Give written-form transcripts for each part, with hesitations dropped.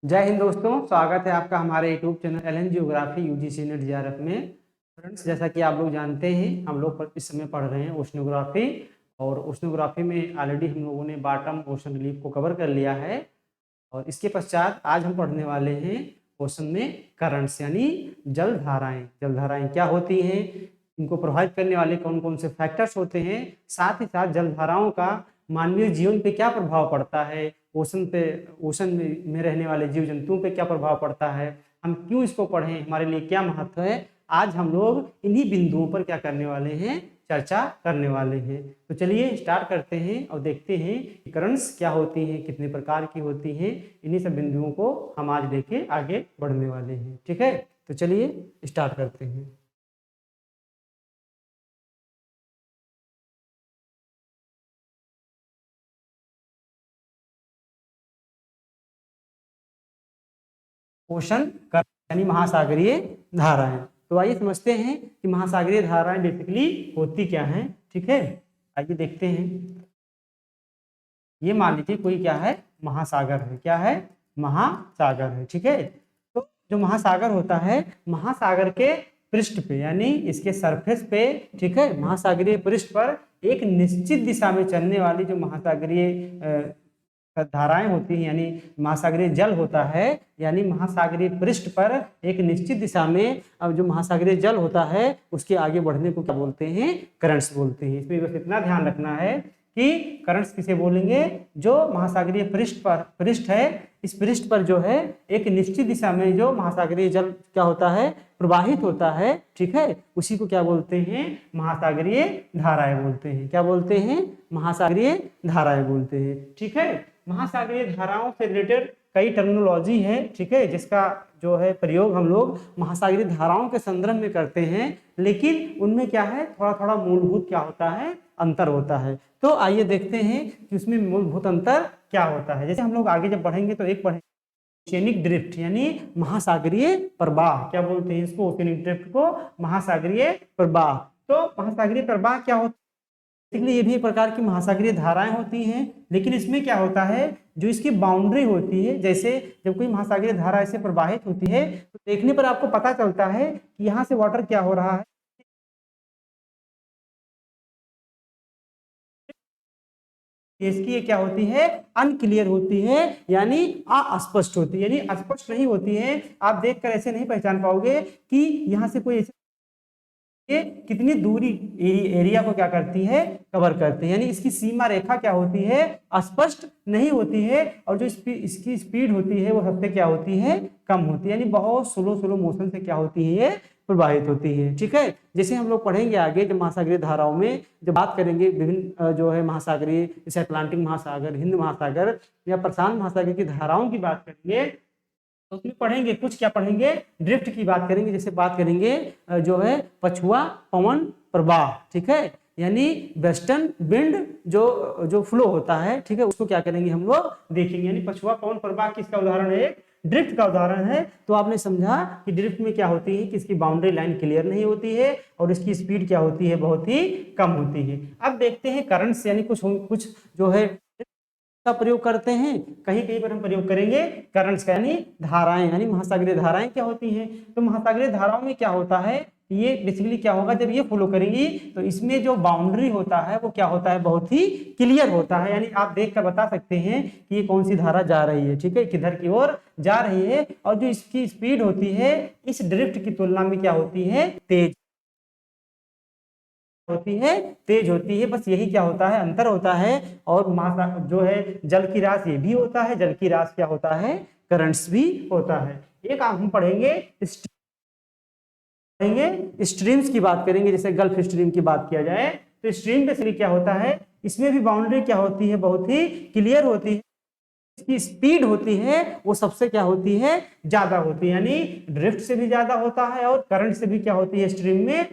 जय हिंद दोस्तों, स्वागत है आपका हमारे YouTube channel L N geography UGC NET JRF में। फ्रेंड्स, जैसा कि आप लोग जानते हैं, हम लोग इस समय पढ़ रहे हैं ओशनोग्राफी। और ओशनोग्राफी में ऑलरेडी हम लोगों ने बॉटम ओशन रिलीफ को कवर कर लिया है। और इसके पश्चात आज हम पढ़ने वाले हैं ओशन में करंट्स यानी जलधाराएं। जलधाराएं क्या होती हैं, इनको प्रभावित करने वाले कौन कौन से फैक्टर्स होते हैं, साथ ही साथ जलधाराओं का मानवीय जीवन पे क्या प्रभाव पड़ता है, ओशन में रहने वाले जीव जंतुओं पे क्या प्रभाव पड़ता है, हम क्यों इसको पढ़ें, हमारे लिए क्या महत्व है। आज हम लोग इन्हीं बिंदुओं पर क्या करने वाले हैं, चर्चा करने वाले हैं। तो चलिए स्टार्ट करते हैं और देखते हैं कि करंट्स क्या होती हैं, कितने प्रकार की होती हैं। इन्हीं सब बिंदुओं को हम आज लेके आगे बढ़ने वाले हैं। ठीक है, तो चलिए स्टार्ट करते हैं। ओशन करंट यानी महासागरीय धाराएं। तो आइए समझते हैं कि महासागरीय धाराएं बेसिकली होती क्या हैं। ठीक है, आइए देखते हैं। ये मान लीजिए कोई क्या है, महासागर है। क्या है, महासागर है। ठीक है, तो जो महासागर होता है, महासागर के पृष्ठ पे यानी इसके सरफेस पे, ठीक है, महासागरीय पृष्ठ पर एक निश्चित दिशा में चलने वाली जो महासागरीय धाराएं होती हैं यानी महासागरीय जल होता है, यानी महासागरीय पृष्ठ पर एक निश्चित दिशा में अब जो महासागरीय जल होता है उसके आगे बढ़ने को क्या बोलते हैं, करंट्स बोलते हैं। इसमें बस इतना ध्यान रखना है कि करंट्स किसे बोलेंगे, जो महासागरीय पृष्ठ है, इस पृष्ठ पर जो है एक निश्चित दिशा में जो महासागरीय जल क्या होता है, प्रवाहित होता है। ठीक है, उसी को क्या बोलते हैं, महासागरीय धाराएं बोलते हैं। क्या बोलते हैं, महासागरीय धाराएं बोलते हैं। ठीक है, महासागरीय धाराओं से रिलेटेड कई टर्मिनोलॉजी है। ठीक है, जिसका जो है प्रयोग हम लोग महासागरीय धाराओं के संदर्भ में करते हैं, लेकिन उनमें क्या है, थोड़ा थोड़ा मूलभूत क्या होता है, अंतर होता है। तो आइए देखते हैं कि उसमें मूलभूत अंतर क्या होता है। जैसे हम लोग आगे जब बढ़ेंगे तो एक पढ़ेंगे ओशियनिक ड्रिफ्ट यानी महासागरीय प्रवाह। क्या बोलते हैं इसको, ओशियनिक ड्रिफ्ट को महासागरीय प्रवाह। तो महासागरीय प्रवाह क्या होता है, ये भी एक प्रकार की महासागरीय धाराएं होती हैं, लेकिन इसमें क्या होता है, जो इसकी बाउंड्री होती है, जैसे जब कोई महासागरीय धारा ऐसे प्रवाहित होती है तो देखने पर आपको पता चलता है कि यहाँ से वाटर क्या हो रहा है, इसकी ये क्या होती है, अनक्लियर होती है यानी अस्पष्ट होती है, यानी स्पष्ट नहीं होती है। आप देखकर ऐसे नहीं पहचान पाओगे कि यहाँ से कोई ये कितनी दूरी एरिया को क्या करती है, कवर करती है, यानी इसकी सीमा रेखा क्या होती है, स्पष्ट नहीं होती है। और जो इसकी स्पीड होती है वो सबसे क्या होती है, कम होती है, यानी बहुत स्लो मोशन से क्या होती है, ये प्रवाहित होती है। ठीक है, जैसे हम लोग पढ़ेंगे आगे जब महासागरीय धाराओं में जब बात करेंगे विभिन्न जो है महासागरीय, जैसे अटलांटिक महासागर, हिंद महासागर या प्रशांत महासागर की धाराओं की बात करेंगे तो उसमें पढ़ेंगे, कुछ क्या पढ़ेंगे, ड्रिफ्ट की बात करेंगे। जैसे बात करेंगे जो है पछुआ पवन प्रवाह। ठीक है, यानी वेस्टर्न विंड जो फ्लो होता है, ठीक है, उसको क्या करेंगे हम लोग देखेंगे। यानी पछुआ पवन प्रवाह किसका उदाहरण है, ड्रिफ्ट का उदाहरण है। तो आपने समझा कि ड्रिफ्ट में क्या होती है कि इसकी बाउंड्री लाइन क्लियर नहीं होती है और इसकी स्पीड क्या होती है, बहुत ही कम होती है। अब देखते हैं करंट्स यानी कुछ जो है का प्रयोग करते हैं, कहीं कहीं पर हम प्रयोग करेंगे करंट्स का, यानी धाराएं, यानी महासागरीय धाराएं क्या होती हैं। तो महासागरीय धाराओं में क्या होता है, ये बेसिकली क्या होगा, जब ये फ्लो करेंगी तो इसमें जो बाउंड्री होता है वो क्या होता है, बहुत ही क्लियर होता है, यानी आप देखकर बता सकते हैं कि ये कौन सी धारा जा रही है, ठीक है, किधर की ओर जा रही है। और जो इसकी स्पीड होती है इस ड्रिफ्ट की तुलना में क्या होती है, तेज होती है, तेज होती है। बस यही क्या होता है, अंतर होता है। और जो है जल की राशि ये भी होता है, जल की राशि क्या होता है, करंट्स भी होता है। एक हम पढ़ेंगे स्ट्रीम्स की बात करेंगे। जैसे गल्फ स्ट्रीम की बात किया जाए तो स्ट्रीम बेसिकली क्या होता है, इसमें भी बाउंड्री क्या होती है, बहुत ही क्लियर होती है। इसकी स्पीड होती है वो सबसे क्या होती है, ज्यादा होती है, यानी ड्रिफ्ट से भी ज्यादा होता है और करंट से भी क्या होती है, स्ट्रीम में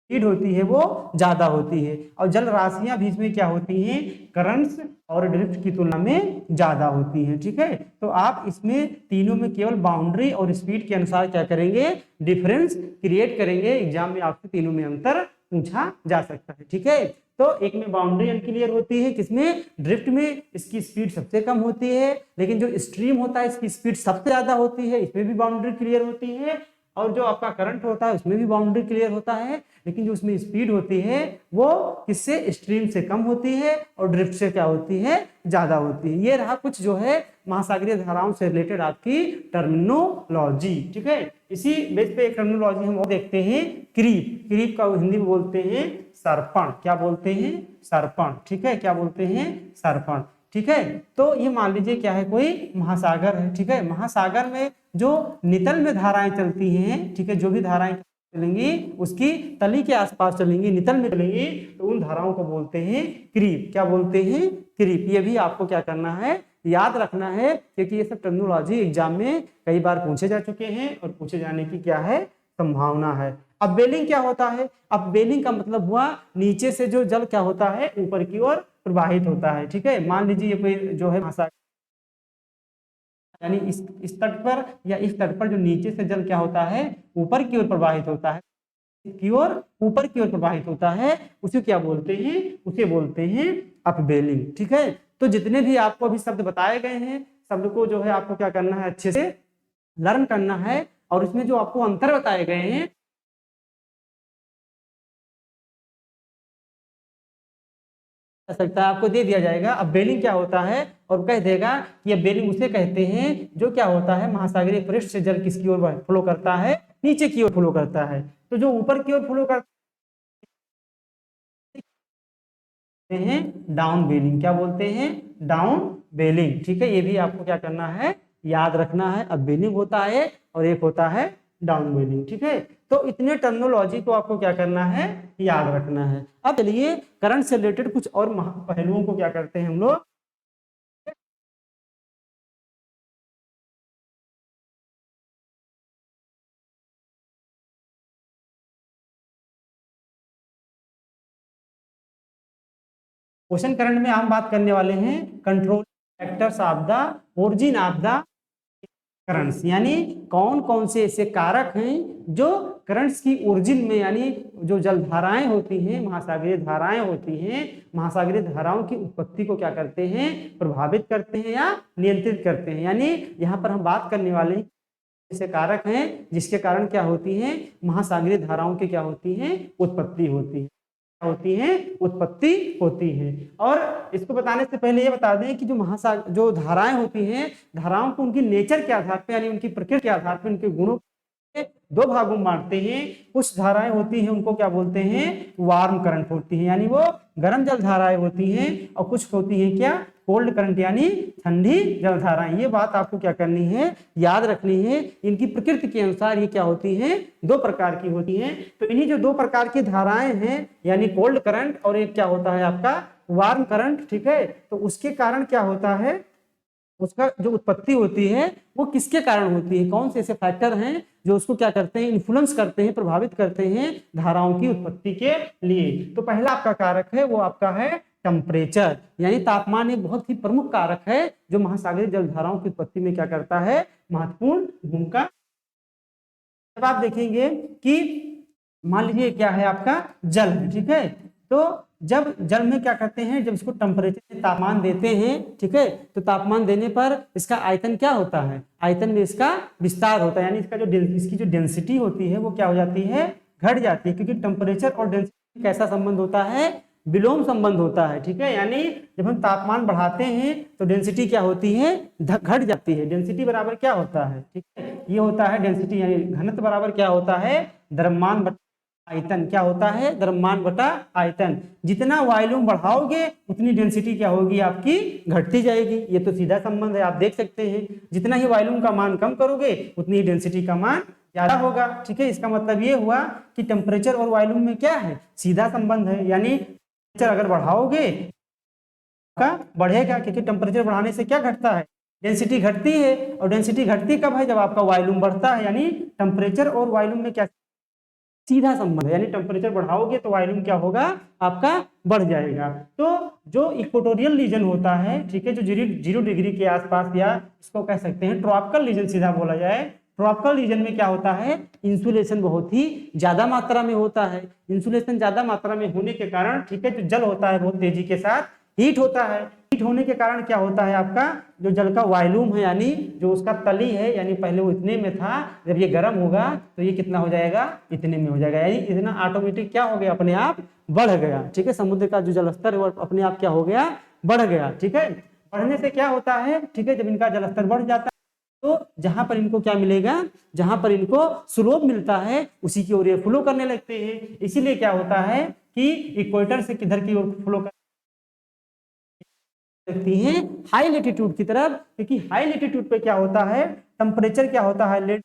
स्पीड होती है वो ज्यादा होती है। और जल राशियां भी इसमें क्या होती हैं, करंट्स और ड्रिफ्ट की तुलना में ज्यादा होती हैं। ठीक है, तो आप इसमें तीनों में केवल बाउंड्री और स्पीड के अनुसार क्या करेंगे, डिफरेंस क्रिएट करेंगे। एग्जाम में आपसे तीनों में अंतर पूछा जा सकता है। ठीक है, तो एक में बाउंड्री अनक्लियर होती है, किसमें, ड्रिफ्ट में इसकी स्पीड सबसे कम होती है, लेकिन जो स्ट्रीम होता है इसकी स्पीड सबसे ज्यादा होती है, इसमें भी बाउंड्री क्लियर होती है। और जो आपका करंट होता है उसमें भी बाउंड्री क्लियर होता है, लेकिन जो उसमें स्पीड होती है वो किससे, स्ट्रीम से कम होती है और ड्रिफ्ट से क्या होती है, ज्यादा होती है। ये रहा कुछ जो है महासागरीय धाराओं से रिलेटेड आपकी टर्मिनोलॉजी। ठीक है, इसी बेस पे एक टर्मिनोलॉजी हम और देखते हैं, क्रीप। क्रीप का हिंदी में बोलते हैं सर्पण। क्या बोलते हैं, सर्पण। ठीक है, क्या बोलते हैं, सर्पण। ठीक है, तो ये मान लीजिए क्या है, कोई महासागर है। ठीक है, महासागर में जो नितल में धाराएं चलती हैं, ठीक है, जो भी धाराएं चलेंगी उसकी तली के आसपास चलेंगी, नितल में चलेंगी, तो उन धाराओं को बोलते हैं क्रीप। क्या बोलते हैं, क्रीप। ये भी आपको क्या करना है, याद रखना है, क्योंकि ये सब टर्मिनोलॉजी एग्जाम में कई बार पूछे जा चुके हैं और पूछे जाने की क्या है, संभावना है। अब बेलिंग क्या होता है, अब बेलिंग का मतलब हुआ नीचे से जो जल क्या होता है, ऊपर की ओर प्रवाहित होता है। ठीक है, मान लीजिए ये कोई जो है महासागर, यानी इस तट पर या इस तट पर जो नीचे से जल क्या होता है, ऊपर की ओर प्रवाहित होता है, की ओर ऊपर की ओर प्रवाहित होता है, उसे क्या बोलते हैं, उसे बोलते हैं अपवेलिंग। ठीक है, तो जितने भी आपको अभी शब्द बताए गए हैं, शब्द को जो है आपको क्या करना है, अच्छे से लर्न करना है, और इसमें जो आपको अंतर बताए गए हैं सकता है आपको दे दिया जाएगा। अब बेलिंग क्या होता है, और कह देगा कि अब बेलिंग उसे कहते हैं जो क्या होता है, महासागरीय पृष्ठ से जल किसकी ओर फ्लो करता है, नीचे की ओर फ्लो करता है। तो जो ऊपर की ओर फ्लो करते हैं डाउन बेलिंग। क्या बोलते हैं, डाउन बेलिंग। ठीक है, ये भी आपको क्या करना है, याद रखना है। अब बेलिंग होता है और एक होता है डाउन बेलिंग। ठीक है, तो इतने टर्मिनोलॉजी को आपको क्या करना है, याद रखना है। अब चलिए करंट से रिलेटेड कुछ और पहलुओं को क्या करते हैं हम लोग, क्वेश्चन करंट में हम बात करने वाले हैं control factors of the origin of the currents, यानी कौन कौन से ऐसे कारक हैं जो करंट्स की ओरिजिन में, यानी जो जलधाराएं होती हैं, महासागरीय धाराएं होती हैं, महासागरीय धाराओं की उत्पत्ति को क्या करते हैं, प्रभावित करते हैं या नियंत्रित करते हैं। यानी यहाँ पर हम बात करने वाले हैं ऐसे कारक हैं जिसके कारण क्या होती है, महासागरीय धाराओं की क्या होती है, उत्पत्ति होती है, उत्पत्ति होती है। और इसको बताने से पहले ये बता दें कि जो धाराएं होती हैं, धाराओं को उनकी नेचर के आधार पर, यानी उनकी प्रकृति के आधार पर, उनके गुणों दो भागों में बांटते हैं। कुछ धाराएं होती हैं उनको क्या बोलते हैं, वार्म करंट होती है, यानी वो गर्म जल धाराएं होती हैं, और कुछ होती हैं क्या, कोल्ड करंट, यानी ठंडी जल धाराएं। ये बात आपको क्या करनी है, याद रखनी है। इनकी प्रकृति के अनुसार ये क्या होती हैं, दो प्रकार की होती हैं। तो इन्हीं जो दो प्रकार की धाराएं हैं, यानी कोल्ड करंट और एक क्या होता है आपका वार्म करंट। ठीक है, तो उसके कारण क्या होता है, उसका जो उत्पत्ति होती है वो किसके कारण होती है, कौन से ऐसे फैक्टर हैं जो उसको क्या करते हैं, इन्फ्लुएंस करते हैं, प्रभावित करते हैं धाराओं की उत्पत्ति के लिए। तो पहला आपका कारक है वो आपका है टेम्परेचर, यानी तापमान एक बहुत ही प्रमुख कारक है जो महासागरीय जलधाराओं की उत्पत्ति में क्या करता है, महत्वपूर्ण भूमिका। जब आप देखेंगे कि मान लीजिए क्या है आपका जल है, ठीक है, तो जब जल में क्या करते हैं, जब इसको टेम्परेचर तापमान देते हैं, ठीक है, तो तापमान देने पर इसका आयतन क्या होता है, आयतन में इसका विस्तार होता है, यानी इसकी जो डेंसिटी होती है वो क्या हो जाती है, घट जाती है। क्योंकि टेम्परेचर और डेंसिटी कैसा संबंध होता है, विलोम संबंध होता है। ठीक है, यानी जब हम तापमान बढ़ाते हैं तो डेंसिटी क्या होती है, घट जाती है। डेंसिटी बराबर क्या होता है, ठीक है, ये होता है डेंसिटी, यानी घनत्व बराबर क्या होता है, द्रव्यमान बटा आयतन। क्या होता है, द्रव्यमान बटा आयतन। जितना वॉल्यूम बढ़ाओगे उतनी डेंसिटी क्या होगी आपकी, घटती जाएगी। ये तो सीधा संबंध है, आप देख सकते हैं। जितना ही वॉल्यूम का मान कम करोगे उतनी ही डेंसिटी का मान ज्यादा होगा। ठीक है, इसका मतलब ये हुआ कि टेम्परेचर और वॉल्यूम में क्या है, सीधा संबंध है। यानी टेम्परेचर अगर बढ़ाओगे का बढ़ेगा, क्योंकि टेम्परेचर बढ़ाने से क्या घटता है, डेंसिटी घटती है। और डेंसिटी घटती कब है, जब आपका वॉल्यूम बढ़ता है। यानी टेम्परेचर और वॉल्यूम में क्या सीधा संबंध है, यानी टेम्परेचर बढ़ाओगे तो वॉल्यूम क्या होगा आपका, बढ़ जाएगा। तो जो इक्वेटोरियल रीजन होता है, ठीक है, जो 0 डिग्री के आसपास, या इसको कह सकते हैं ट्रॉपिकल रीजन सीधा बोला जाए, ट्रॉपिकल रीजन में क्या होता है, इंसुलेशन बहुत ही ज्यादा मात्रा में होता है। इंसुलेशन ज्यादा मात्रा में होने के कारण, ठीक है, जो जल होता है बहुत तेजी के साथ हीट होता है। हीट होने के कारण क्या होता है, आपका जो जल का वॉल्यूम है, यानी जो उसका तली है, यानी पहले वो इतने में था, जब ये गर्म होगा तो ये कितना हो जाएगा, इतने में हो जाएगा, यानी इतना ऑटोमेटिक क्या हो गया, अपने आप बढ़ गया। ठीक है, समुद्र का जो जलस्तर है वो अपने आप क्या हो गया, बढ़ गया। ठीक है, बढ़ने से क्या होता है, ठीक है, जब इनका जलस्तर बढ़ जाता है तो जहां पर इनको क्या मिलेगा, जहां पर इनको स्लोप मिलता है उसी की ओर ये फ्लो करने लगते हैं। इसीलिए क्या होता है कि इक्वेटर से किधर की ओर फ्लो कर सकती हैं, हाई लेटीट्यूड की तरफ, क्योंकि हाई लेटीट्यूड पे क्या होता है, टेम्परेचर क्या होता है,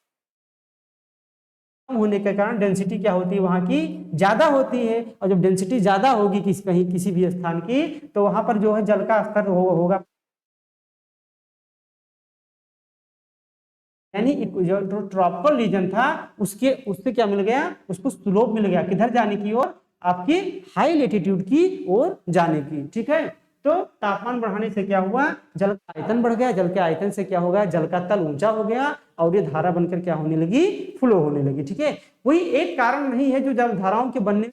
कम होने के कारण डेंसिटी क्या होती है वहां की, ज्यादा होती है। और जब डेंसिटी ज्यादा होगी कहीं किसी भी स्थान की, तो वहां पर जो है जल का स्तर होगा, यानी जो ट्रॉपिकल रीजन था उसके उससे क्या मिल गया, उसको स्लोप मिल गया, किधर जाने की ओर, आपकी हाई लेटीट्यूड की ओर जाने की। ठीक है, तो तापमान बढ़ाने से क्या हुआ, जल का आयतन बढ़ गया, जल के आयतन से क्या होगा, जल का तल ऊंचा हो गया और ये धारा बनकर क्या होने लगी, फ्लो होने लगी। ठीक है, कोई एक कारण नहीं है जो जल धाराओं के बनने,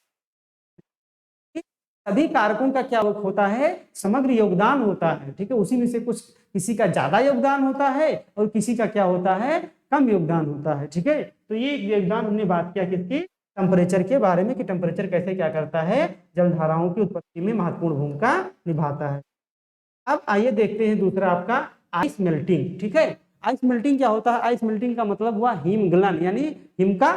सभी कारकों का क्या होता है, समग्र योगदान होता है। ठीक है, उसी में से कुछ किसी का ज्यादा योगदान होता है और किसी का क्या होता है, कम योगदान होता है। ठीक है, तो ये योगदान हमने बात किया किसकी, टेम्परेचर के बारे में, कि टेम्परेचर कैसे क्या करता है, जलधाराओं की उत्पत्ति में महत्वपूर्ण भूमिका निभाता है। अब आइए देखते हैं दूसरा आपका आइस मेल्टिंग। ठीक है, आइस मेल्टिंग क्या होता है, आइस मेल्टिंग का मतलब हुआ हिमगलन, यानी हिम का,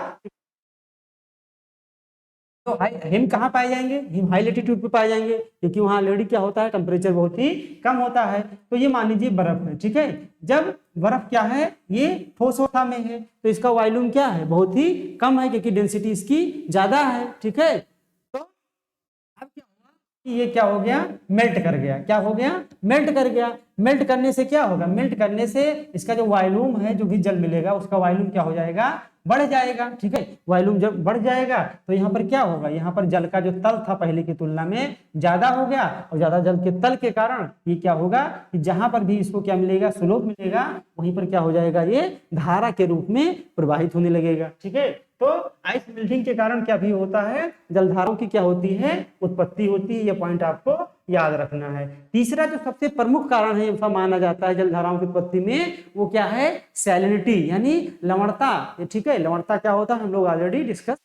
तो हिम कहाँ पाए जाएंगे, हिम हाई लेटीट्यूड पे पाए जाएंगे, क्योंकि वहां ऑलरेडी क्या होता है, टेम्परेचर बहुत ही कम होता है। तो ये मान लीजिए बर्फ है। ठीक है, जब बर्फ क्या है, ये ठोस अवस्था में है तो इसका वॉल्यूम क्या है, बहुत ही कम है, क्योंकि डेंसिटी इसकी ज्यादा है। ठीक है, तो अब क्या हुआ कि ये क्या हो गया, मेल्ट कर गया, क्या हो गया, मेल्ट कर गया। मेल्ट करने से क्या होगा, मेल्ट करने से इसका जो वॉल्यूम है, जो भी जल मिलेगा उसका वॉल्यूम क्या हो जाएगा, बढ़ जाएगा। ठीक है, वॉल्यूम जब बढ़ जाएगा तो यहाँ पर क्या होगा, यहाँ पर जल का जो तल था पहले की तुलना में ज्यादा हो गया, और ज्यादा जल के तल के कारण ये क्या होगा कि जहां पर भी इसको क्या मिलेगा, स्लोप मिलेगा, वहीं पर क्या हो जाएगा, ये धारा के रूप में प्रवाहित होने लगेगा। ठीक है, तो आइस मेल्टिंग के कारण क्या भी होता है, जलधाराओं की क्या होती है, उत्पत्ति होती है। यह पॉइंट आपको याद रखना है। तीसरा जो सबसे प्रमुख कारण है ऐसा माना जाता है जलधाराओं की उत्पत्ति में, वो क्या है, सैलिनिटी, यानी लवणता। ठीक है, लवणता क्या होता है हम लोग ऑलरेडी डिस्कस,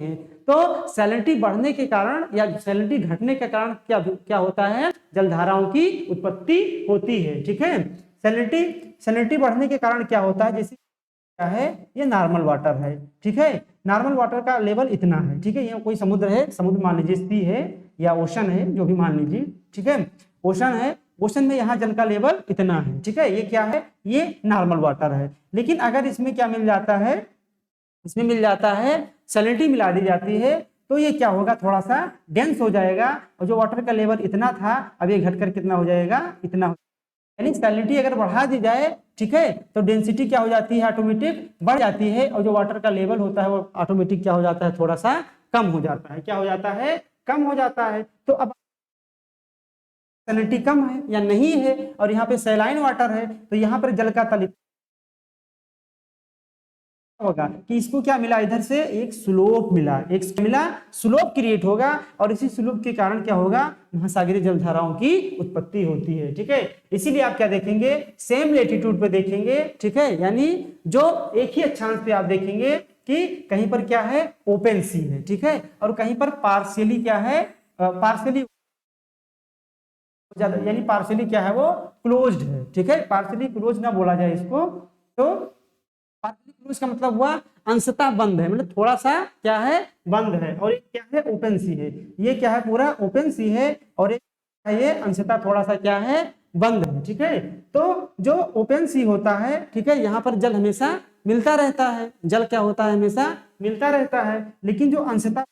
तो सैलिनिटी बढ़ने के कारण या सैलिनिटी घटने के कारण क्या क्या होता है, जलधाराओं की उत्पत्ति होती है। ठीक है, सैलिनिटी बढ़ने के कारण क्या होता है, जैसे क्या है, ये नॉर्मल वाटर है। ठीक है, नॉर्मल वाटर का लेवल इतना है। ठीक है, ये कोई समुद्र है, समुद्र मान लीजिए सी है या ओशन है, जो भी मान लीजिए। ठीक है, ओशन है, ओशन में यहाँ जल का लेवल इतना है। ठीक है, ये क्या है, ये नॉर्मल वाटर है। लेकिन अगर इसमें क्या मिल जाता है, इसमें मिल जाता है सैलिनिटी मिला दी जाती है, तो ये क्या होगा, थोड़ा सा डेंस हो जाएगा, और जो वाटर का लेवल इतना था अब ये घटकर कितना हो जाएगा, इतना, यानी सैलिनिटी अगर बढ़ा दी जाए, ठीक है, तो डेंसिटी क्या हो जाती है, ऑटोमेटिक बढ़ जाती है, और जो वाटर का लेवल होता है वो ऑटोमेटिक क्या हो जाता है, थोड़ा सा कम हो जाता है। क्या हो जाता है, कम हो जाता है। तो अब सैलिनिटी कम है या नहीं है और यहाँ पे सैलाइन वाटर है, तो यहाँ पर जल का तल होगा कि इसको क्या मिला, इधर से एक स्लोप मिला, एक मिला, स्लोप क्रिएट होगा, और इसी स्लोप के कारण क्या होगा, महासागरीय जलधाराओं की उत्पत्ति होती है। ठीक है, इसीलिए आप क्या देखेंगे, सेम लेटीट्यूड पे देखेंगे। ठीक है, यानी जो एक ही अक्षांश पे आप देखेंगे कि कहीं पर क्या है, ओपन सी है। ठीक है, और कहीं पर पार्शियली क्या है, पार्शियली, यानी पार्शियली क्या है, वो क्लोज्ड है। ठीक है, पार्शियली क्लोज ना बोला जाए इसको, तो पार्शियली क्लोज का मतलब हुआ अंशतः बंद है, मतलब थोड़ा सा क्या है, बंद है, और ये क्या है, ओपन सी है। ये क्या है, पूरा ओपन सी है, और ये अंशतः थोड़ा सा क्या है, बंद है। ठीक है, तो जो ओपन सी होता है, ठीक है, यहाँ पर जल हमेशा मिलता रहता है, जल क्या होता है, हमेशा मिलता रहता है। लेकिन जो अंशतः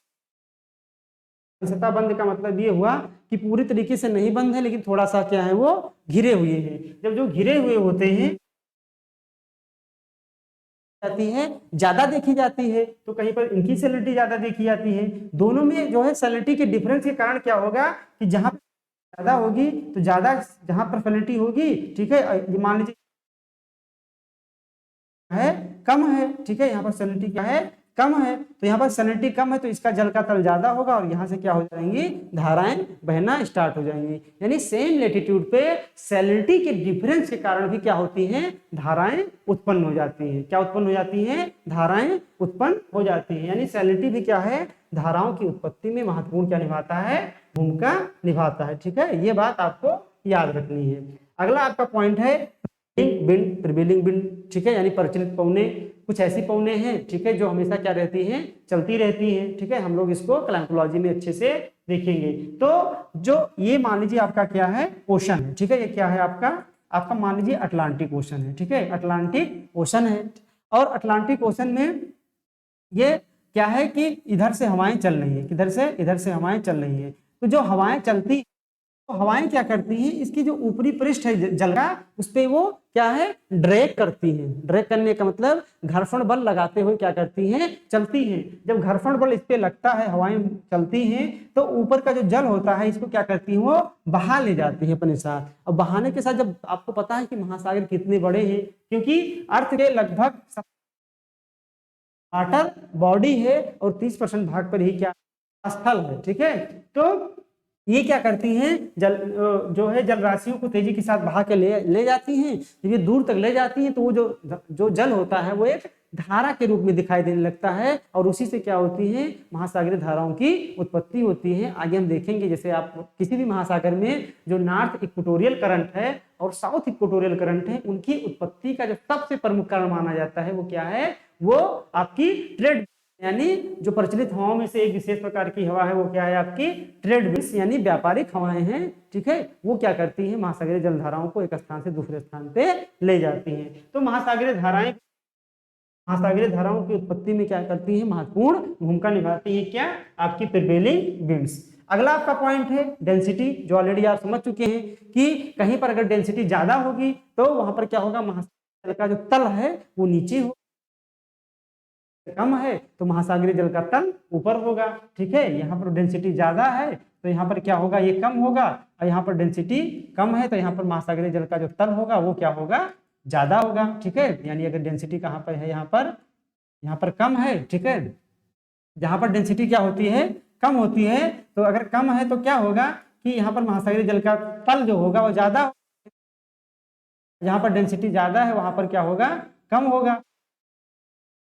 बंद का मतलब ये हुआ कि पूरी तरीके से नहीं बंद है, लेकिन थोड़ा सा क्या है, वो घिरे हुए हैं। जब जो घिरे हुए होते हैं जाती है, ज्यादा देखी जाती है, तो कहीं पर इनकी सैलिनिटी ज्यादा देखी जाती है। दोनों में जो है सैलिनिटी के डिफरेंस के कारण क्या होगा कि जहां ज्यादा होगी तो ज्यादा, जहां पर सैलिनिटी होगी, ठीक है, मान लीजिए है कम है, ठीक है, यहाँ पर सैलिनिटी क्या है कम है, तो यहाँ पर सैलिनिटी कम है तो इसका जल का तल ज्यादा होगा और यहाँ से क्या हो जाएंगी धाराएं बहना स्टार्ट हो जाएंगी। यानी सेम लेटीट्यूड पे सैलिनिटी के डिफरेंस के कारण भी क्या होती हैं धाराएं उत्पन्न हो जाती हैं। क्या उत्पन्न हो जाती हैं धाराएं उत्पन्न हो जाती हैं। यानी सैलिनिटी भी क्या है धाराओं की उत्पत्ति में महत्वपूर्ण क्या निभाता है भूमिका निभाता है। ठीक है, ये बात आपको याद रखनी है। अगला आपका पॉइंट है बिंड, प्रिवेलिंग बिंड, ठीक है, यानी प्रचलित पौने। कुछ ऐसी पौने हैं, ठीक है, जो हमेशा क्या रहती हैं चलती रहती हैं। ठीक है, हम लोग इसको क्लाइमेटोलॉजी में अच्छे से देखेंगे। तो जो ये मान लीजिए आपका क्या है ओशन है, ठीक है, ये क्या है आपका मान लीजिए अटलांटिक ओशन है। ठीक है, अटलांटिक ओशन है और अटलांटिक ओशन में ये क्या है कि इधर से हवाएं चल रही है, किधर से इधर से हवाएं चल रही है। तो जो हवाएं चलती तो हवाएं क्या करती हैं इसकी जो ऊपरी पृष्ठ है जल का उस पे वो क्या है ड्रैग करती हैं। ड्रैग करने का मतलब घर्षण बल लगाते हुए क्या करती हैं चलती हैं। जब घर्षण बल इस पे लगता है हवाएं चलती हैं तो ऊपर का जो जल होता है इसको क्या करती हैं वो बहा ले जाती है अपने साथ। और बहाने के साथ जब आपको पता है कि महासागर कितने बड़े हैं, क्योंकि अर्थ के लगभग वाटर बॉडी है और 30% भाग पर ही क्या स्थल है। ठीक है, तो ये क्या करती हैं जल जो है जल राशियों को तेजी के साथ बहा के ले जाती हैं। जब ये दूर तक ले जाती हैं तो वो जो जल होता है वो एक धारा के रूप में दिखाई देने लगता है और उसी से क्या होती है महासागरीय धाराओं की उत्पत्ति होती है। आगे हम देखेंगे जैसे आप किसी भी महासागर में जो नॉर्थ इक्वेटोरियल करंट है और साउथ इक्वेटोरियल करंट है उनकी उत्पत्ति का जो सबसे प्रमुख कारण माना जाता है वो क्या है वो आपकी ट्रेड, यानी जो प्रचलित हवाओं में से एक विशेष प्रकार की हवा है वो क्या है आपकी ट्रेड विंड्स यानी व्यापारिक हवाएं हैं। ठीक है, वो क्या करती हैं महासागरीय जलधाराओं को एक स्थान से दूसरे स्थान पे ले जाती हैं। तो महासागरीय धाराओं की उत्पत्ति में क्या करती है महत्वपूर्ण भूमिका निभाती है क्या आपकी प्रिवेलिंग विंड्स। अगला आपका पॉइंट है डेंसिटी, जो ऑलरेडी आप समझ चुके हैं कि कहीं पर अगर डेंसिटी ज्यादा होगी तो वहां पर क्या होगा महासागर का जो तल है वो नीचे हो, कम है तो महासागरीय जल का तल ऊपर होगा। ठीक है, यहाँ पर डेंसिटी ज्यादा है तो यहाँ पर क्या होगा ये कम होगा और यहाँ पर डेंसिटी कम है तो यहाँ पर महासागरीय जल का जो तल होगा वो क्या होगा ज्यादा होगा। ठीक है, यानी अगर डेंसिटी कहाँ पर है यहाँ पर कम है। ठीक है, जहाँ पर डेंसिटी क्या होती है कम होती है तो अगर कम है तो क्या होगा कि यहाँ पर महासागरीय जल का तल जो होगा वो ज्यादा, जहाँ पर डेंसिटी ज्यादा है वहां पर क्या होगा कम होगा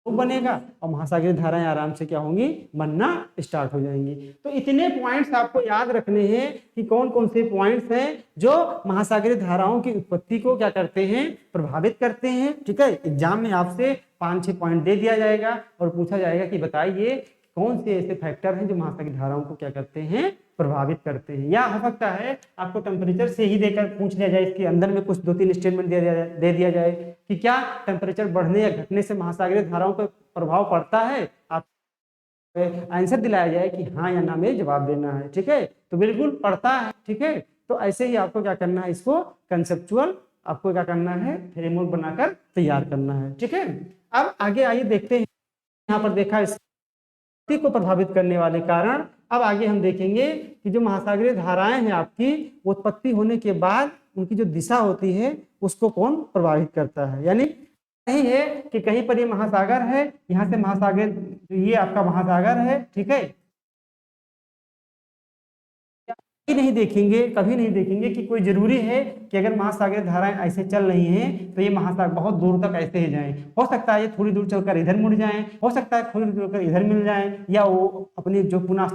वो बनेगा और महासागरीय धाराएं आराम से क्या होंगी बनना स्टार्ट हो जाएंगी। तो इतने पॉइंट्स आपको याद रखने हैं कि कौन कौन से पॉइंट्स हैं जो महासागरीय धाराओं की उत्पत्ति को क्या करते हैं प्रभावित करते हैं। ठीक है, एग्जाम में आपसे 5-6 पॉइंट दे दिया जाएगा और पूछा जाएगा कि बताइए कौन से ऐसे फैक्टर हैं जो महासागरीय धाराओं को क्या करते हैं प्रभावित करते हैं। या हो सकता है आपको टेम्परेचर से ही देकर पूछ लिया जाए, इसके अंदर में कुछ 2-3 स्टेटमेंट दे दिया जाए कि क्या टेम्परेचर बढ़ने या घटने से महासागरीय धाराओं पर प्रभाव पड़ता है, आप आंसर दिलाया जाए कि हाँ या ना में जवाब देना है। ठीक है, तो बिल्कुल पड़ता है। ठीक है, तो ऐसे ही आपको क्या करना है इसको कंसेप्चुअल आपको क्या करना है फ्रेमवर्क बनाकर तैयार करना है। ठीक है, अब आगे आइए देखते हैं यहाँ पर देखा को प्रभावित करने वाले कारण। अब आगे हम देखेंगे कि जो महासागरीय धाराएं हैं आपकी उत्पत्ति होने के बाद उनकी जो दिशा होती है उसको कौन प्रभावित करता है। यानी नहीं है कि कहीं पर ये महासागर है, यहाँ से महासागर ये आपका महासागर है। ठीक है, नहीं देखेंगे कभी नहीं देखेंगे कि कोई जरूरी है कि अगर महासागरीय धाराएं ऐसे चल रही हैं तो ये महासागर बहुत दूर तक ऐसे ही जाएं। हो सकता है ये थोड़ी दूर चलकर इधर मुड़ जाएं, हो सकता है थोड़ी दूर चलकर इधर मिल जाएं या वो अपने जो पुनः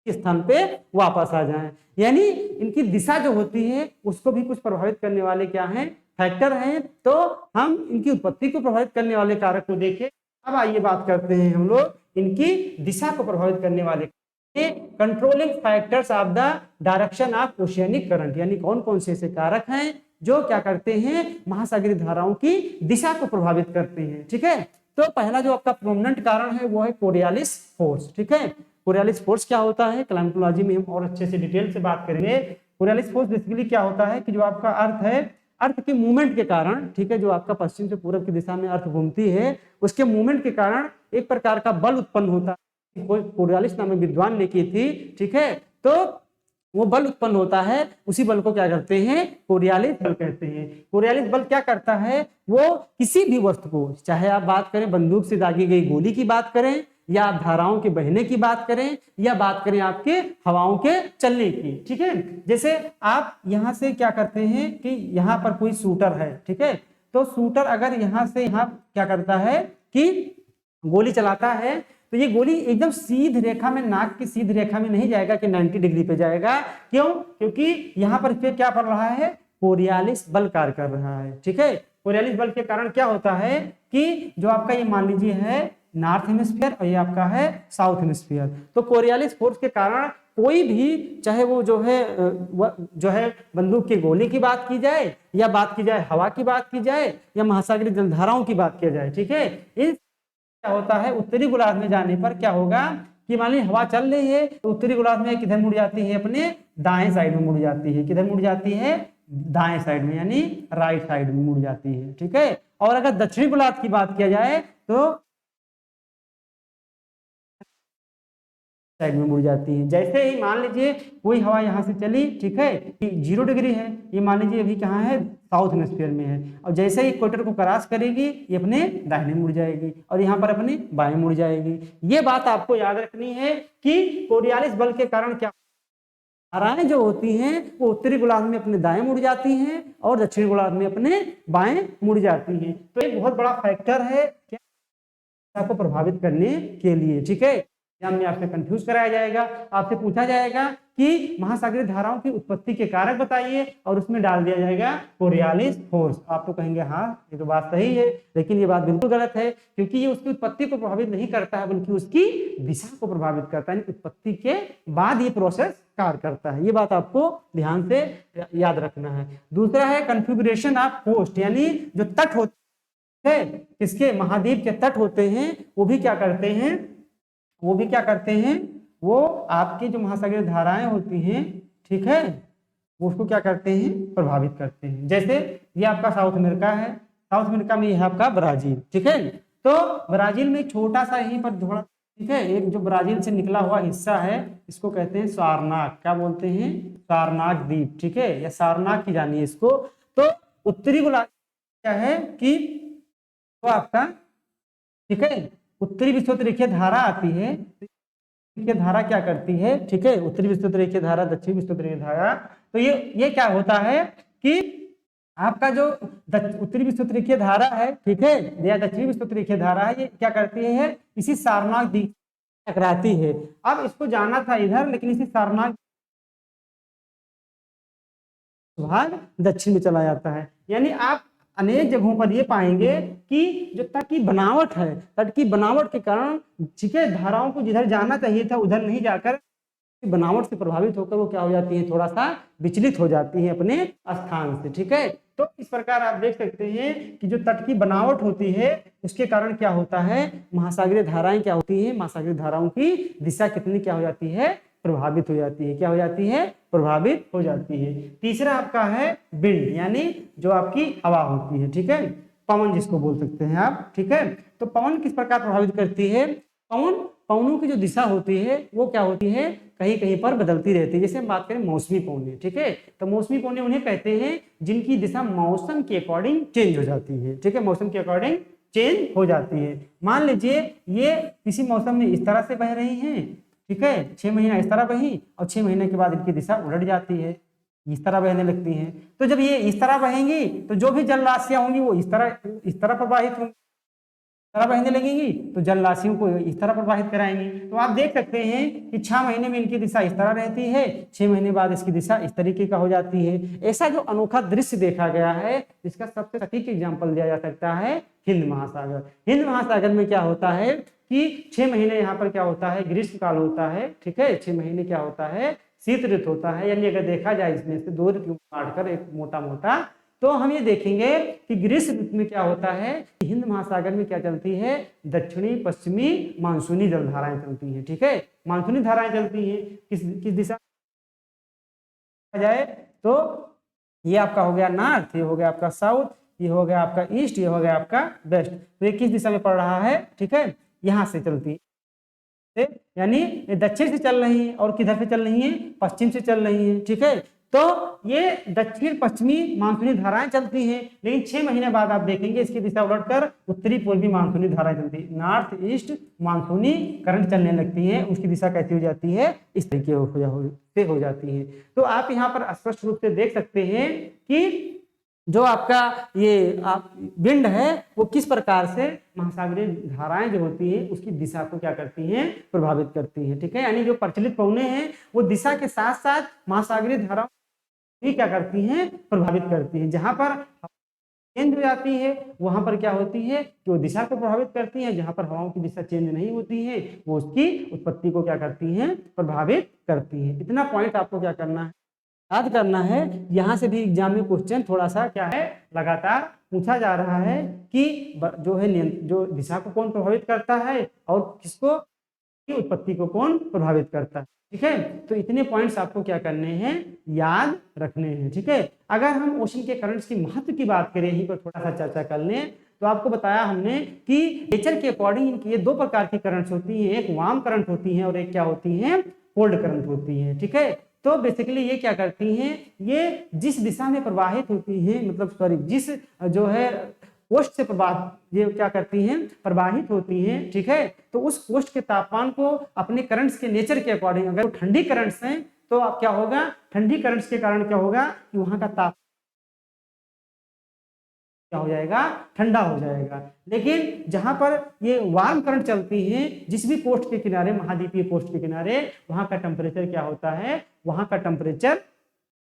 स्थान पे वापस आ जाएं। यानी इनकी दिशा जो होती है उसको भी कुछ प्रभावित करने वाले क्या है फैक्टर हैं। तो हम इनकी उत्पत्ति को प्रभावित करने वाले कारक को देखें। अब आइए बात करते हैं हम लोग इनकी दिशा को प्रभावित करने वाले controlling factors of the direction of oceanic current. यानी कौन कौन से ऐसे कारक हैं जो क्या करते हैं महासागरीय धाराओं की दिशा को प्रभावित करते हैं। ठीक है, तो पहला जो आपका प्रोमिनेंट कारण है वो है कोरियालिस फोर्स। ठीक है, कोरियालिस फोर्स क्या होता है क्लाइमेटोलॉजी में हम और अच्छे से डिटेल से बात करेंगे। कोरियालिस फोर्स बेसिकली क्या होता है कि जो आपका अर्थ है अर्थ के मूवमेंट के कारण, ठीक है, जो आपका पश्चिम से पूर्व की दिशा में अर्थ घूमती है उसके मूवमेंट के कारण एक प्रकार का बल उत्पन्न होता है। कोई कोरियालिस नाम विद्वान ने की थी। ठीक है, तो वो बल उत्पन्न होता है, उसी बल को क्या करते हैं, कोरियालिस बल कहते हैं। कोरियालिस बल क्या करता है, वो किसी भी वस्तु को, चाहे आप बात करें बंदूक से दागी गई गोली की बात करें, या आप धाराओं के बहने की बात करें, या बात करें आपके हवाओं के चलने की, ठीक है। जैसे आप यहां से क्या करते हैं कि यहाँ पर कोई शूटर है, ठीक है, तो शूटर अगर यहाँ से यहाँ क्या करता है कि गोली चलाता है, तो ये गोली एकदम सीध रेखा में, नाक की सीध रेखा में नहीं जाएगा कि 90 डिग्री पे जाएगा। क्यों? क्योंकि यहाँ पर फिर क्या पड़ रहा है, कोरियालिस बल कार्य कर रहा है, ठीक है। कोरियालिस बल के कारण क्या होता है कि जो आपका ये मान लीजिए है नॉर्थ हेमिस्फीयर और ये आपका है साउथ हेमिस्फीयर, तो कोरियालिस फोर्स के कारण कोई भी, चाहे वो जो है बंदूक की गोली की बात की जाए, या बात की जाए हवा की बात की जाए, या महासागरीय जलधाराओं की बात किया जाए, ठीक है, इन क्या होता है उत्तरी गोलार्ध में जाने पर क्या होगा कि मान लीजिए हवा चल रही है तो उत्तरी गोलार्ध में किधर मुड़ जाती है, अपने दाएं साइड में मुड़ जाती है। किधर मुड़ जाती है, दाएं साइड में, यानी राइट साइड में मुड़ जाती है, ठीक है। और अगर दक्षिणी गोलार्ध की बात किया जाए तो साइड में मुड़ जाती है। जैसे ही मान लीजिए कोई हवा यहाँ से चली, ठीक है, 0 डिग्री है, ये मान लीजिए अभी कहाँ है, साउथ हेमिस्फीयर में है, और जैसे ही इक्वेटर को क्रॉस करेगी ये अपने दाहिने मुड़ जाएगी और यहाँ पर अपने बाएं मुड़ जाएगी। ये बात आपको याद रखनी है कि कोरियालिस बल के कारण क्या धाराएं जो होती हैं वो उत्तरी गोलार्ध में अपने दाएं मुड़ जाती हैं और दक्षिणी गोलार्ध में अपने बाएं मुड़ जाती हैं। तो एक बहुत बड़ा फैक्टर है क्या को प्रभावित करने के लिए, ठीक है। एग्जाम में आपसे कंफ्यूज कराया जाएगा, आपसे पूछा जाएगा कि महासागरीय धाराओं की उत्पत्ति के कारक बताइए, और उसमें डाल दिया जाएगा कोरियालिस फोर्स। आप तो कहेंगे हाँ ये तो बात सही है, लेकिन ये बात बिल्कुल गलत है, क्योंकि ये उसकी उत्पत्ति को प्रभावित नहीं करता है, बल्कि उसकी दिशा को प्रभावित करता है। उत्पत्ति के बाद ये प्रोसेस कार्य करता है। ये बात आपको ध्यान से याद रखना है। दूसरा है कन्फिगुरेशन ऑफ कोस्ट, यानी जो तट होते हैं, किसके, महाद्वीप के तट होते हैं, वो भी क्या करते हैं, वो आपकी जो महासागरीय धाराएं होती हैं, ठीक है, वो उसको क्या करते हैं, प्रभावित करते हैं। जैसे ये आपका साउथ अमेरिका है, साउथ अमेरिका में ये है आपका ब्राजील, ठीक है। तो ब्राजील में छोटा सा यहीं पर थोड़ा, ठीक है, एक जो ब्राजील से निकला हुआ हिस्सा है इसको कहते हैं सारनाक, क्या बोलते हैं, सारनाक द्वीप, ठीक है, या सारनाक की जानिए इसको। तो उत्तरी गोलार्ध क्या है कि वो आपका, ठीक है, उत्तरी विषुवत रेखीय धारा आती है, रेखीय धारा क्या करती है, ठीक है, उत्तरी विषुवत रेखीय धारा, दक्षिणी विषुवत रेखीय धारा। तो ये क्या होता है कि आपका जो उत्तरी विषुवत रेखीय धारा है, ठीक है, या दक्षिणी विषुवत रेखीय धारा है, ये क्या करती है, इसी सारनाक द्वीप टकराती है। अब इसको जाना था इधर, लेकिन इसी सारनाक भाग दक्षिण में चला जाता है। यानी आप अनेक जगहों पर ये पाएंगे कि जो तट की बनावट है, तट की बनावट के कारण, ठीक है, धाराओं को जिधर जाना चाहिए था उधर नहीं जाकर बनावट से प्रभावित होकर वो क्या हो जाती है, थोड़ा सा विचलित हो जाती है अपने स्थान से, ठीक है। तो इस प्रकार आप देख सकते हैं कि जो तट की बनावट होती है उसके कारण क्या होता है, महासागरीय धाराएं क्या होती है, महासागरीय धाराओं की दिशा कितनी क्या हो जाती है, प्रभावित हो जाती है, क्या हो जाती है, प्रभावित हो जाती है। तीसरा आपका है विंड, यानी जो आपकी हवा होती है, ठीक है, पवन जिसको बोल सकते हैं आप, ठीक है। तो पवन किस प्रकार प्रभावित करती है, पवनों की जो दिशा होती है वो क्या होती है, कहीं कहीं पर बदलती रहती है। जैसे हम बात करें मौसमी पवनें, ठीक है, तो मौसमी पवनें उन्हें कहते हैं जिनकी दिशा मौसम के अकॉर्डिंग चेंज हो जाती है, ठीक है, मौसम के अकॉर्डिंग चेंज हो जाती है। मान लीजिए ये किसी मौसम में इस तरह से बह रही हैं, ठीक है, 6 महीना इस तरह बही और 6 महीने के बाद इनकी दिशा उलट जाती है, इस तरह बहने लगती हैं। तो जब ये इस तरह बहेंगी तो जो भी जल राशियां होंगी वो इस तरह प्रवाहित होंगी, तरह बहने लगेंगी तो जल राशियों को इस तरह प्रवाहित कराएंगी। तो आप देख सकते हैं कि 6 महीने में इनकी दिशा इस तरह रहती है, 6 महीने बाद इसकी दिशा इस तरीके का हो जाती है। ऐसा जो अनोखा दृश्य देखा गया है, इसका सबसे सटीक एग्जाम्पल दिया जा सकता है हिंद महासागर। हिंद महासागर में क्या होता है कि 6 महीने यहाँ पर क्या होता है, ग्रीष्म काल होता है, ठीक है, 6 महीने क्या होता है, शीत ऋतु होता है। यानी अगर देखा जाए इसमें से 2 ऋतु काटकर एक मोटा मोटा, तो हम ये देखेंगे कि ग्रीष्म ऋतु में क्या होता है, हिंद महासागर में क्या चलती है, दक्षिणी पश्चिमी मानसूनी जलधाराएं चलती हैं, ठीक है, मानसूनी धाराएं चलती हैं। किस दिशा जाए तो ये आपका हो गया नॉर्थ, ये हो गया आपका साउथ, ये हो गया आपका ईस्ट, ये हो गया आपका वेस्ट। तो ये किस दिशा में पड़ रहा है, ठीक है, यहाँ से चलती है। से, यानी ये दक्षिण से चल रही है और किधर से चल रही है, पश्चिम से चल रही है, ठीक है। तो ये दक्षिण पश्चिमी मानसूनी धाराएं चलती हैं, लेकिन 6 महीने बाद आप देखेंगे इसकी दिशा उलटकर उत्तरी पूर्वी मानसूनी धाराएं चलती है, नॉर्थ ईस्ट मानसूनी करंट चलने लगती है। उसकी दिशा कैसी हो जाती है, इस तरीके से हो जाती है। तो आप यहाँ पर स्पष्ट रूप से देख सकते हैं कि जो आपका ये आप विंड है वो किस प्रकार से महासागरीय धाराएं जो होती है उसकी दिशा को क्या करती हैं, प्रभावित करती हैं, ठीक है। यानी जो प्रचलित पवने हैं वो दिशा के साथ साथ महासागरीय धाराओं भी क्या करती हैं, प्रभावित करती हैं। जहां पर चेंज हो जाती है वहां पर क्या होती है कि वो दिशा को प्रभावित करती है, जहां पर हवाओं की दिशा चेंज नहीं होती है वो उसकी उत्पत्ति को क्या करती हैं, प्रभावित करती हैं। इतना पॉइंट आपको क्या करना है, याद करना है। यहाँ से भी एग्जाम में क्वेश्चन थोड़ा सा क्या है, लगातार पूछा जा रहा है कि जो है जो दिशा को कौन प्रभावित करता है और किसको की उत्पत्ति को कौन प्रभावित करता है, ठीक है। तो इतने पॉइंट्स आपको क्या करने हैं, याद रखने हैं, ठीक है। अगर हम ओशन के करंट्स की महत्व की बात करें, यहीं पर थोड़ा सा चर्चा कर लें, तो आपको बताया हमने कि नेचर के अकॉर्डिंग ये दो प्रकार की करंट्स होती हैं, एक वार्म करंट होती है और एक क्या होती है, कोल्ड करंट होती है, ठीक है। तो बेसिकली ये क्या करती हैं, ये जिस दिशा में प्रवाहित होती हैं, मतलब सॉरी जिस जो है कोस्ट से प्रवाहित ये क्या करती हैं, प्रवाहित होती हैं, ठीक है। तो उस कोस्ट के तापमान को अपने करंट्स के नेचर के अकॉर्डिंग, अगर ठंडी करंट्स हैं तो अब क्या होगा, ठंडी करंट्स के कारण क्या होगा कि वहां का तापमान क्या हो जाएगा, ठंडा हो जाएगा। लेकिन जहां पर ये वार्म करंट चलती हैं, जिस भी कोस्ट के किनारे, महाद्वीपीय कोस्ट के किनारे, वहां का टेम्परेचर क्या होता है, वहां का टेम्परेचर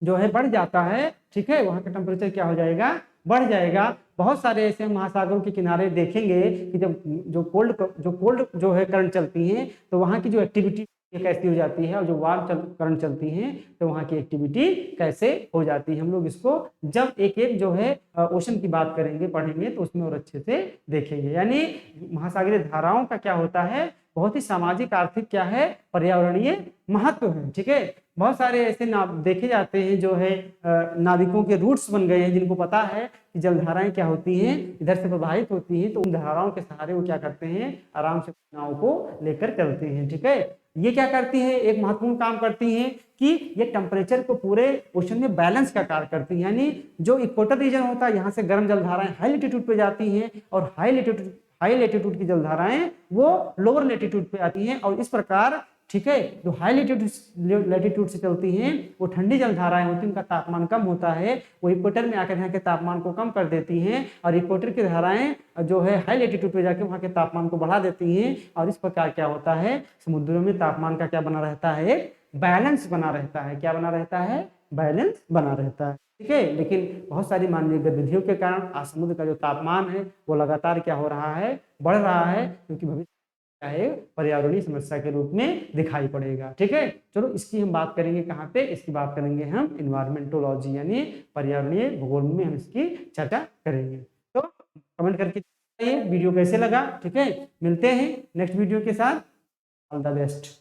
जो है बढ़ जाता है, ठीक है। वहां का टेम्परेचर क्या हो जाएगा, बढ़ जाएगा। बहुत सारे ऐसे महासागरों के किनारे देखेंगे कि जब जो कोल्ड जो है करंट चलती हैं तो वहां की जो एक्टिविटी कैसी हो जाती है, और जो वार्म करंट चलती हैं तो वहां की एक्टिविटी कैसे हो जाती है। हम लोग इसको जब एक एक जो है ओशन की बात करेंगे, पढ़ेंगे, तो उसमें और अच्छे से देखेंगे। यानी महासागरीय धाराओं का क्या होता है, बहुत ही सामाजिक आर्थिक क्या है, पर्यावरणीय महत्व है, ठीक है। बहुत सारे ऐसे देखे जाते हैं जो है नाविकों के रूट्स बन गए हैं, जिनको पता है कि जलधाराएं क्या होती हैं, इधर से प्रवाहित होती हैं, तो उन धाराओं के सहारे वो क्या करते हैं, आराम से नाव को लेकर चलते हैं, ठीक है। ये क्या करती है, एक महत्वपूर्ण काम करती हैं कि ये टेम्परेचर को पूरे ओशन में बैलेंस का कार्य करती है। यानी जो इक्वेटर रीजन होता है, यहाँ से गर्म जलधाराएं हाई लेटीट्यूड पे जाती हैं और हाई लेटीट्यूड की जलधाराएं वो लोअर लेटीट्यूड पे आती हैं, और इस प्रकार, ठीक है, जो हाई लेटीट्यूड से चलती हैं वो ठंडी जलधाराएं होती हैं, उनका तापमान कम होता है, वो इक्वेटर में आकर यहाँ के तापमान को कम कर देती हैं, और इक्वेटर की धाराएं जो है हाई लेटीट्यूड पे जाके वहाँ के तापमान को बढ़ा देती हैं, और इस प्रकार क्या होता है, समुद्रों में तापमान का क्या बना रहता है, बैलेंस बना रहता है। क्या बना रहता है, बैलेंस बना रहता है, ठीक है। लेकिन बहुत सारी मानवीय गतिविधियों के कारण आज समुद्र का जो तापमान है वो लगातार क्या हो रहा है, बढ़ रहा है, क्योंकि भविष्य है पर्यावरणीय समस्या के रूप में दिखाई पड़ेगा, ठीक है। चलो इसकी हम बात करेंगे कहाँ पे, इसकी बात करेंगे हम इन्वायरमेंटोलॉजी यानी पर्यावरणीय भूगोल में हम इसकी चर्चा करेंगे। तो कमेंट करके बताइए वीडियो कैसे लगा, ठीक है। मिलते हैं नेक्स्ट वीडियो के साथ, ऑल द बेस्ट।